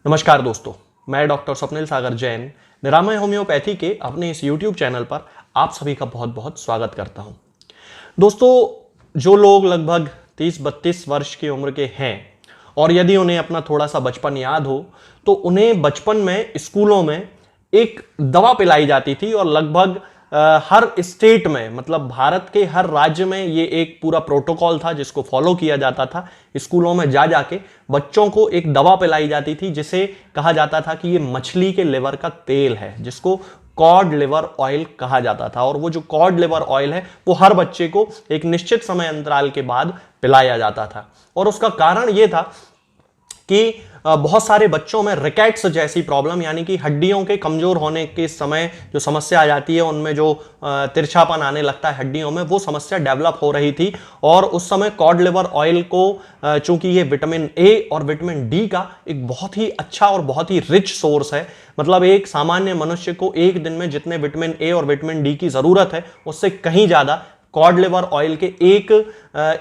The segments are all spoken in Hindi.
नमस्कार दोस्तों, मैं डॉक्टर स्वप्निल सागर जैन निरामय होम्योपैथी के अपने इस YouTube चैनल पर आप सभी का बहुत बहुत स्वागत करता हूं। दोस्तों, जो लोग लगभग 30-32 वर्ष की उम्र के हैं और यदि उन्हें अपना थोड़ा सा बचपन याद हो तो उन्हें बचपन में स्कूलों में एक दवा पिलाई जाती थी और लगभग हर स्टेट में, मतलब भारत के हर राज्य में ये एक पूरा प्रोटोकॉल था जिसको फॉलो किया जाता था। स्कूलों में जा जाके बच्चों को एक दवा पिलाई जाती थी जिसे कहा जाता था कि ये मछली के लिवर का तेल है, जिसको कॉड लिवर ऑयल कहा जाता था। और वो जो कॉड लिवर ऑयल है वो हर बच्चे को एक निश्चित समय अंतराल के बाद पिलाया जाता था। और उसका कारण ये था कि बहुत सारे बच्चों में रिकेट्स जैसी प्रॉब्लम, यानी कि हड्डियों के कमजोर होने के समय जो समस्या आ जाती है, उनमें जो तिरछापन आने लगता है हड्डियों में, वो समस्या डेवलप हो रही थी। और उस समय कॉड लिवर ऑयल को चूंकि ये विटामिन ए और विटामिन डी का एक बहुत ही अच्छा और बहुत ही रिच सोर्स है, मतलब एक सामान्य मनुष्य को एक दिन में जितने विटामिन ए और विटामिन डी की जरूरत है उससे कहीं ज्यादा कॉड लिवर ऑयल के एक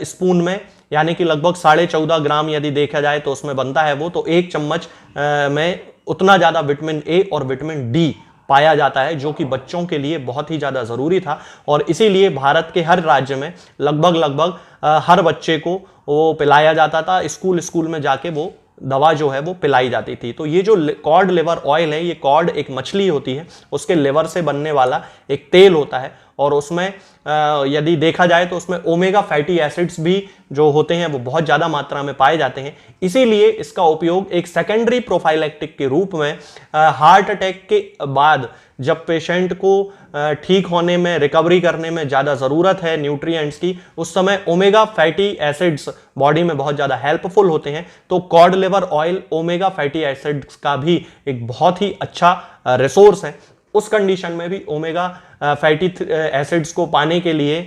स्पून में, यानी कि लगभग 14.5 ग्राम यदि देखा जाए तो उसमें बनता है वो, तो एक चम्मच में उतना ज्यादा विटामिन ए और विटामिन डी पाया जाता है, जो कि बच्चों के लिए बहुत ही ज्यादा जरूरी था। और इसीलिए भारत के हर राज्य में लगभग हर बच्चे को वो पिलाया जाता था। स्कूल में जाके वो दवा जो है वो पिलाई जाती थी। तो ये जो कॉड लिवर ऑयल है, ये कॉड एक मछली होती है, उसके लिवर से बनने वाला एक तेल होता है। और उसमें यदि देखा जाए तो उसमें ओमेगा फैटी एसिड्स भी जो होते हैं वो बहुत ज़्यादा मात्रा में पाए जाते हैं। इसीलिए इसका उपयोग एक सेकेंडरी प्रोफाइलैक्टिक के रूप में हार्ट अटैक के बाद जब पेशेंट को ठीक होने में, रिकवरी करने में ज़्यादा ज़रूरत है न्यूट्रिएंट्स की, उस समय ओमेगा फैटी एसिड्स बॉडी में बहुत ज़्यादा हेल्पफुल होते हैं। तो cod liver oil omega fatty acids का भी एक बहुत ही अच्छा रिसोर्स है। उस कंडीशन में भी ओमेगा फैटी एसिड्स को पाने के लिए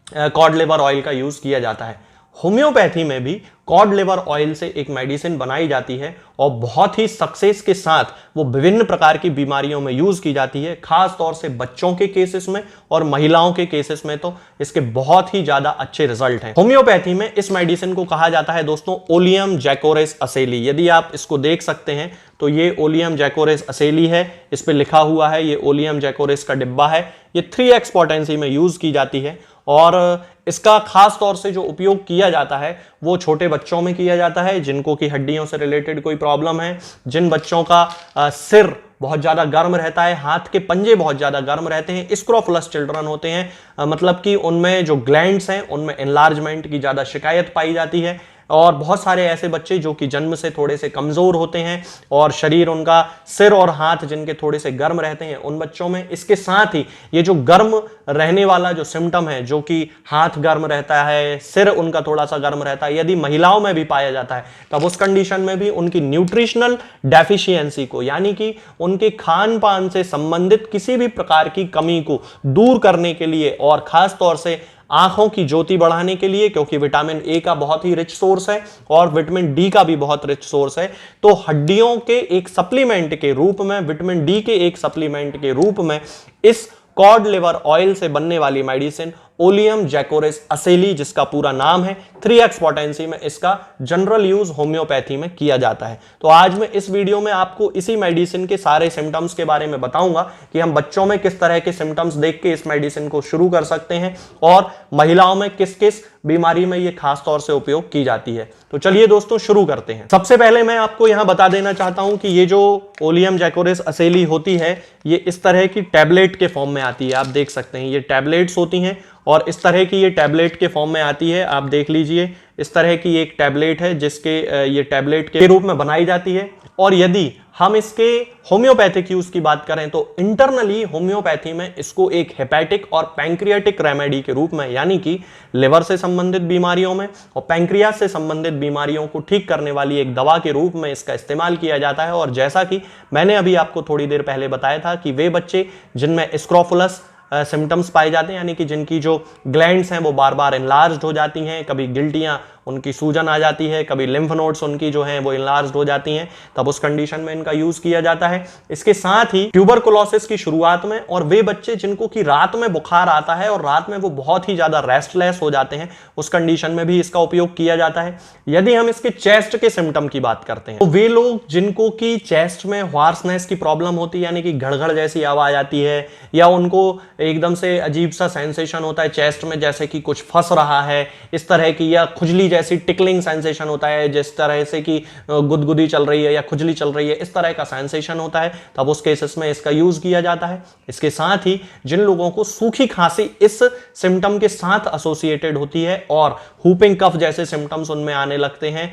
कॉड लिवर ऑयल का यूज किया जाता है। होम्योपैथी में भी कॉड लिवर ऑयल से एक मेडिसिन बनाई जाती है और बहुत ही सक्सेस के साथ वो विभिन्न प्रकार की बीमारियों में यूज की जाती है, खास तौर से बच्चों के केसेस में और महिलाओं के केसेस में तो इसके बहुत ही ज्यादा अच्छे रिजल्ट हैं। होम्योपैथी में इस मेडिसिन को कहा जाता है दोस्तों ओलियम जैकोरेस असेली। यदि आप इसको देख सकते हैं तो ये ओलियम जैकोरेस असेली है, इस पे लिखा हुआ है, ये ओलियम जैकोरेस का डिब्बा है। ये 3x पोटेंसी में यूज की जाती है और इसका खास तौर से जो उपयोग किया जाता है वो छोटे बच्चों में किया जाता है जिनको कि हड्डियों से रिलेटेड कोई प्रॉब्लम है, जिन बच्चों का सिर बहुत ज़्यादा गर्म रहता है, हाथ के पंजे बहुत ज़्यादा गर्म रहते हैं, स्क्रोफुलस चिल्ड्रन होते हैं, मतलब कि उनमें जो ग्लैंड्स हैं उनमें एनलार्जमेंट की ज़्यादा शिकायत पाई जाती है। और बहुत सारे ऐसे बच्चे जो कि जन्म से थोड़े से कमज़ोर होते हैं और शरीर उनका, सिर और हाथ जिनके थोड़े से गर्म रहते हैं, उन बच्चों में इसके साथ ही ये जो गर्म रहने वाला जो सिम्टम है, जो कि हाथ गर्म रहता है, सिर उनका थोड़ा सा गर्म रहता है, यदि महिलाओं में भी पाया जाता है तब उस कंडीशन में भी उनकी न्यूट्रिशनल डेफिशिएंसी को, यानी कि उनके खान पान से संबंधित किसी भी प्रकार की कमी को दूर करने के लिए और खास तौर से आंखों की ज्योति बढ़ाने के लिए, क्योंकि विटामिन ए का बहुत ही रिच सोर्स है और विटामिन डी का भी बहुत रिच सोर्स है, तो हड्डियों के एक सप्लीमेंट के रूप में, विटामिन डी के एक सप्लीमेंट के रूप में इस कॉड लिवर ऑयल से बनने वाली मेडिसिन ओलियम जैकोरेस असेली, जिसका पूरा नाम है, 3x पोटेंसी में इसका जनरल यूज होम्योपैथी में किया जाता है। तो आज मैं इस वीडियो में आपको इसी मेडिसिन के सारे सिम्टम्स के बारे में बताऊंगा कि हम बच्चों में किस तरह के सिम्टम्स देख के इस मेडिसिन को शुरू कर सकते हैं और महिलाओं में किस किस बीमारी में ये खास तौर से उपयोग की जाती है। तो चलिए दोस्तों शुरू करते हैं। सबसे पहले मैं आपको यहां बता देना चाहता हूं कि ये जो ओलियम जैकोरेस असेली होती है ये इस तरह की टैबलेट के फॉर्म में आती है। आप देख सकते हैं ये टैबलेट्स होती हैं और इस तरह की ये टैबलेट के फॉर्म में आती है। आप देख लीजिए, इस तरह की एक टैबलेट है जिसके ये टैबलेट के रूप में बनाई जाती है। और यदि हम इसके होम्योपैथिक यूज की बात करें तो इंटरनली होम्योपैथी में इसको एक हेपेटिक और पैंक्रियाटिक रेमेडी के रूप में, यानी कि लिवर से संबंधित बीमारियों में और पैंक्रियास से संबंधित बीमारियों को ठीक करने वाली एक दवा के रूप में इसका इस्तेमाल किया जाता है। और जैसा कि मैंने अभी आपको थोड़ी देर पहले बताया था कि वे बच्चे जिनमें स्क्रोफुलस सिम्टम्स पाए जाते हैं, यानी कि जिनकी जो ग्लैंड्स हैं वो बार बार एनलार्ज्ड हो जाती हैं, कभी गिल्टियां उनकी सूजन आ जाती है, कभी लिम्फ नोड्स उनकी जो है वो इनलार्ज्ड हो जाती हैं, तब उस कंडीशन में इनका यूज किया जाता है। इसके साथ ही ट्यूबरकुलोसिस की शुरुआत में और वे बच्चे जिनको कि रात में बुखार आता है और रात में वो बहुत ही ज्यादा रेस्टलेस हो जाते हैं, उस कंडीशन में भी इसका उपयोग किया जाता है। यदि हम इसके चेस्ट के सिम्टम की बात करते हैं तो वे लोग जिनको कि चेस्ट में हॉर्सनेस की प्रॉब्लम होती है, यानी कि घड़घड़ जैसी आवाज आती है या उनको एकदम से अजीब सा सेंसेशन होता है चेस्ट में जैसे कि कुछ फंस रहा है इस तरह की, या खुजली जैसी टिकलिंग सेंसेशन होता है जिस तरह से कि गुदगुदी चल रही है या खुजली चल रही है, इस तरह का सेंसेशन होता है, तब उस केसेस में इसका यूज किया जाता है। इसके साथ ही जिन लोगों को सूखी खांसी इस सिम्टम के साथ एसोसिएटेड होती है और हुपिंग कफ जैसे सिम्टम्स उनमें आने लगते हैं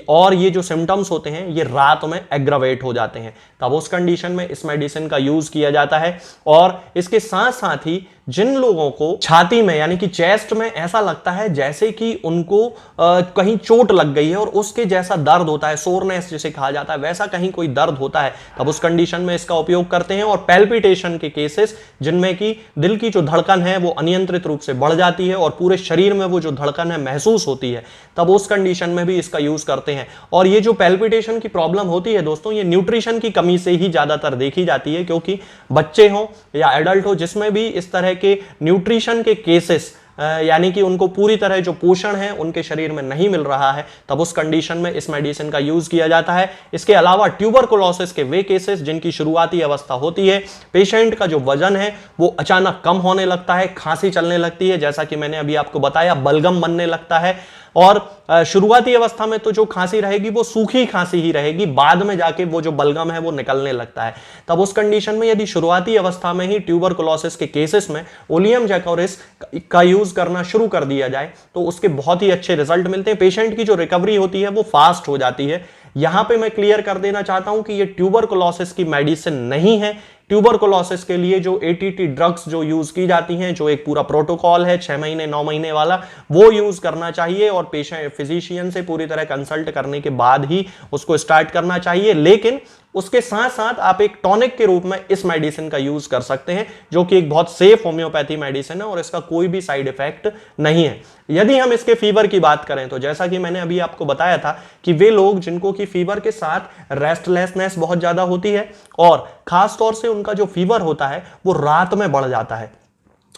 और ये जो सिम्टम्स होते हैं ये रात में एग्रावेट हो जाते हैं, तब उस कंडीशन में इस मेडिसिन का यूज किया जाता है। और इसके साथ साथ ही जिन लोगों को छाती में यानी कि चेस्ट में ऐसा लगता है जैसे कि उनको कहीं चोट लग गई है और उसके जैसा दर्द होता है, सोरनेस जिसे कहा जाता है, वैसा कहीं कोई दर्द होता है, तब उस कंडीशन में इसका उपयोग करते हैं। और पैल्पिटेशन के केसेस जिनमें कि दिल की जो धड़कन है वो अनियंत्रित रूप से बढ़ जाती है और पूरे शरीर में वो जो धड़कन है महसूस होती है, तब उस कंडीशन में भी इसका यूज करते हैं। और ये जो पैल्पिटेशन की प्रॉब्लम होती है दोस्तों, ये न्यूट्रिशन की कमी से ही ज्यादातर देखी जाती है, क्योंकि बच्चे हो या एडल्ट हो जिसमें भी इस तरह के न्यूट्रिशन के केसेस यानी कि उनको पूरी तरह जो पोषण है उनके शरीर में नहीं मिल रहा है, तब उस कंडीशन में इस मेडिसिन का यूज किया जाता है। इसके अलावा ट्यूबरकुलोसिस के वे केसेस जिनकी शुरुआती अवस्था होती है, पेशेंट का जो वजन है वो अचानक कम होने लगता है, खांसी चलने लगती है, जैसा कि मैंने अभी आपको बताया, बलगम बनने लगता है, और शुरुआती अवस्था में तो जो खांसी रहेगी वो सूखी खांसी ही रहेगी, बाद में जाके वो जो बलगम है वो निकलने लगता है। तब उस कंडीशन में यदि शुरुआती अवस्था में ही ट्यूबरकुलोसिस के केसेस में ओलियम जैकोरिस का यूज करना शुरू कर दिया जाए तो उसके बहुत ही अच्छे रिजल्ट मिलते हैं, पेशेंट की जो रिकवरी होती है वो फास्ट हो जाती है। यहां पे मैं क्लियर कर देना चाहता हूं कि ये ट्यूबरकुलोसिस की मेडिसिन नहीं है। ट्यूबरकुलोसिस के लिए जो एटीटी ड्रग्स जो यूज की जाती हैं, जो एक पूरा प्रोटोकॉल है 6 महीने 9 महीने वाला, वो यूज करना चाहिए और पेशेंट फिजिशियन से पूरी तरह कंसल्ट करने के बाद ही उसको स्टार्ट करना चाहिए। लेकिन उसके साथ साथ आप एक टॉनिक के रूप में इस मेडिसिन का यूज कर सकते हैं, जो कि एक बहुत सेफ होम्योपैथी मेडिसिन है और इसका कोई भी साइड इफेक्ट नहीं है। यदि हम इसके फीवर की बात करें तो जैसा कि मैंने अभी आपको बताया था कि वे लोग जिनको कि फीवर के साथ रेस्टलेसनेस बहुत ज्यादा होती है और खास तौर से उनका जो फीवर होता है वो रात में बढ़ जाता है,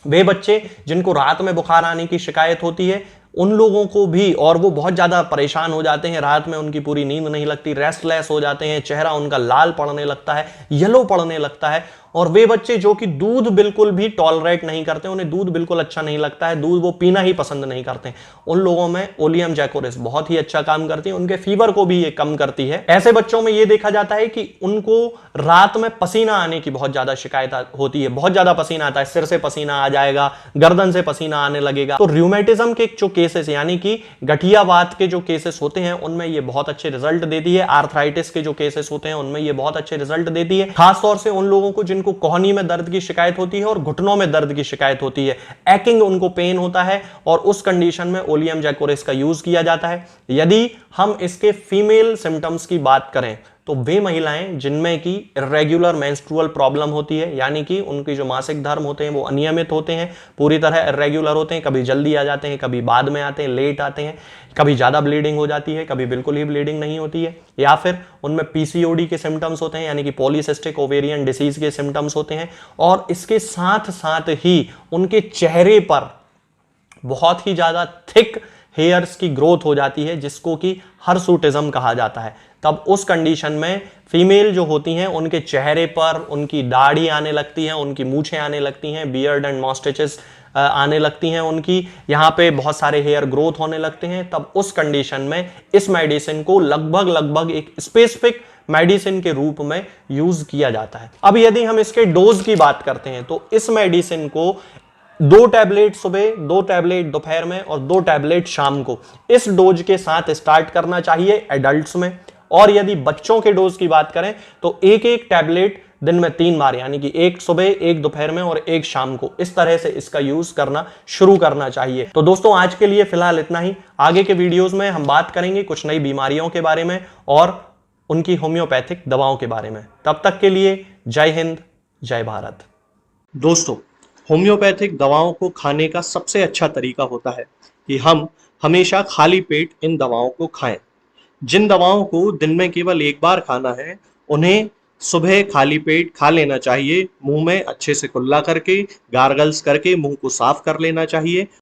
वे बच्चे जिनको रात में बुखार आने की शिकायत होती है उन लोगों को भी, और वो बहुत ज्यादा परेशान हो जाते हैं, रात में उनकी पूरी नींद नहीं लगती, रेस्टलेस हो जाते हैं, चेहरा उनका लाल पड़ने लगता है, येलो पड़ने लगता है। और वे बच्चे जो कि दूध बिल्कुल भी टॉलरेट नहीं करते, उन्हें दूध बिल्कुल अच्छा नहीं लगता है, दूध वो पीना ही पसंद नहीं करते, उन लोगों में ओलियम जैकोरिस बहुत ही अच्छा काम करती है, उनके फीवर को भी ये कम करती है। ऐसे बच्चों में ये देखा जाता है कि उनको रात में पसीना आने की बहुत ज्यादा शिकायत होती है, बहुत ज्यादा पसीना आता है, सिर से पसीना आ जाएगा, गर्दन से पसीना आने लगेगा। तो रूमेटिज्म के जो केसेस यानी कि गठियावात के जो केसेस होते हैं उनमें ये बहुत अच्छे रिजल्ट देती है, आर्थराइटिस के जो केसेस होते हैं उनमें ये बहुत अच्छे रिजल्ट देती है, खासतौर से उन लोगों को जिनको कोहनी में दर्द की शिकायत होती है और घुटनों में दर्द की शिकायत होती है, एक्किंग उनको पेन होता है, और उस कंडीशन में ओलियम जैकोरिस का यूज किया जाता है। यदि हम इसके फीमेल सिम्टम्स की बात करें तो वे महिलाएं जिनमें की इर्रेगुलर मेंस्ट्रुअल प्रॉब्लम होती है, यानी कि उनके जो मासिक धर्म होते हैं वो अनियमित होते हैं, पूरी तरह इर्रेगुलर होते हैं, कभी जल्दी आ जाते हैं, कभी बाद में आते हैं, लेट आते हैं, कभी ज्यादा ब्लीडिंग हो जाती है, कभी बिल्कुल ही ब्लीडिंग नहीं होती है, या फिर उनमें पीसीओडी के सिम्टम्स होते हैं यानी कि पॉलीसिस्टिक ओवेरियन डिसीज के सिम्टम्स होते हैं, और इसके साथ साथ ही उनके चेहरे पर बहुत ही ज्यादा थिक हेयर्स की ग्रोथ हो जाती है जिसको कि हर्सुटिज्म कहा जाता है। तब उस कंडीशन में फीमेल जो होती हैं उनके चेहरे पर उनकी दाढ़ी आने लगती है, उनकी मूछें आने लगती हैं, बियर्ड एंड मॉस्टेचेस आने लगती हैं, उनकी यहाँ पे बहुत सारे हेयर ग्रोथ होने लगते हैं। तब उस कंडीशन में इस मेडिसिन को लगभग एक स्पेसिफिक मेडिसिन के रूप में यूज किया जाता है। अब यदि हम इसके डोज की बात करते हैं तो इस मेडिसिन को 2 टैबलेट सुबह, 2 टैबलेट दोपहर में और 2 टैबलेट शाम को इस डोज के साथ स्टार्ट करना चाहिए एडल्ट्स में। और यदि बच्चों के डोज की बात करें तो एक टैबलेट दिन में 3 बार यानी कि एक सुबह, एक दोपहर में और एक शाम को, इस तरह से इसका यूज करना शुरू करना चाहिए। तो दोस्तों आज के लिए फिलहाल इतना ही। आगे के वीडियोस में हम बात करेंगे कुछ नई बीमारियों के बारे में और उनकी होम्योपैथिक दवाओं के बारे में। तब तक के लिए जय हिंद, जय भारत। दोस्तों होम्योपैथिक दवाओं को खाने का सबसे अच्छा तरीका होता है कि हम हमेशा खाली पेट इन दवाओं को खाएं। जिन दवाओं को दिन में केवल एक बार खाना है, उन्हें सुबह खाली पेट खा लेना चाहिए। मुंह में अच्छे से कुल्ला करके, गार्गल्स करके मुंह को साफ कर लेना चाहिए